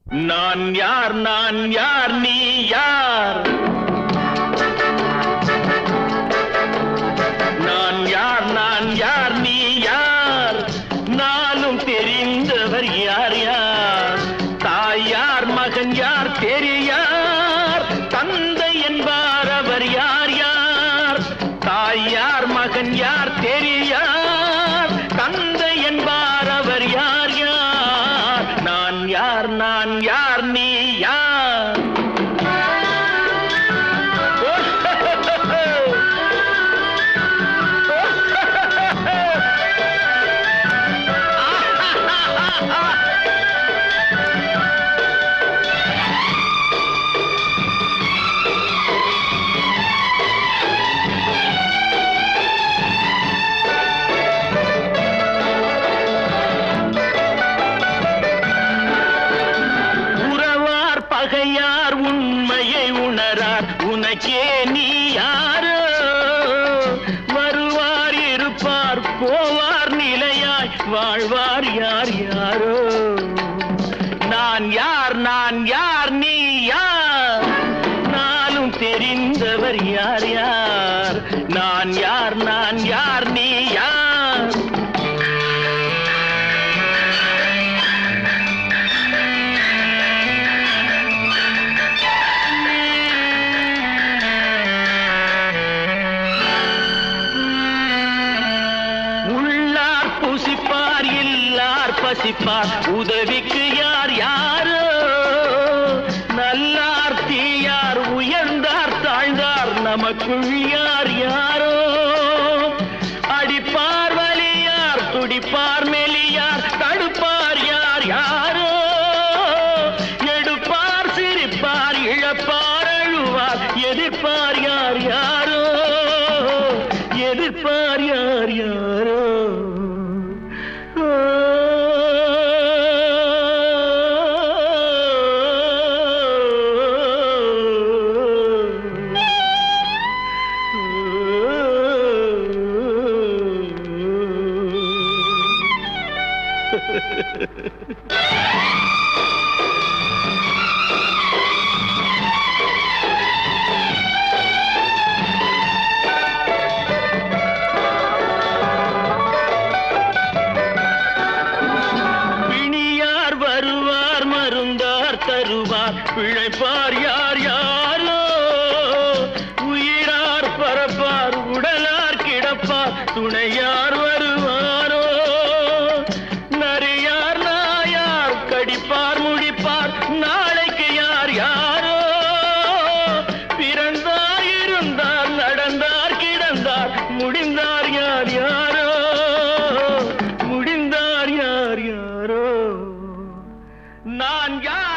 நான் யார் நான் யார் நீ யார்? நான் யார் நான் யார் நீ யார்? நானும் தெரிந்தவர் யார் யார்? தாய் யார் மகன் யார் தெரியார்? தந்தை என்பார் அவர் யார் யார்? தாய் யார் மகன் யார் தெரியார்? தந்தை என்பார் அவர் யார் யார்? நான் யார் நான் யார் நீ யார்? பகையார் உண்மையை உணரார் உனக்கே நீ யாரோ? வருவார் இருப்பார் போவார் நிலையாய் வாழ்வார் யார் யாரோ? நான் யார் நான் யார் நீ யார்? நானும் தெரிந்தவர் யார் யார்? நான் யார் நான் யார் நீ யார்? புசிப்பார் இல்லார் பசிப்பார் உதவிக்கு யார் யாரோ? நல்லார் தீயார் உயர்ந்தார் தாழ்ந்தார் நமக்குள் யார் யாரோ? அடிப்பார் வலியார் துடிப்பார் மெலியார் தடுப்பார் யார் யாரோ? எடுப்பார் சிரிப்பார் இழப்பார் அழுவார் எதிர்ப்பார் யார் யாரோ? எதிர்ப்பார் யார் யாரோ? பிணியார் வருவார் மருந்தார் தருவார் பிழைப்பார் யார் யாரோ? உயிரார் பரப்பார் உடலார் கிடப்பார் துணையார் வருவாரோ? நரியார் நாயார் கடிப்பார் முடிப்பார் நாளைக்கு யார் யாரோ? பிறந்தார் இருந்தார் நடந்தார் கிடந்தார் முடிந்தார் யார் யாரோ? முடிந்தார் யார் யாரோ? நான் யார்?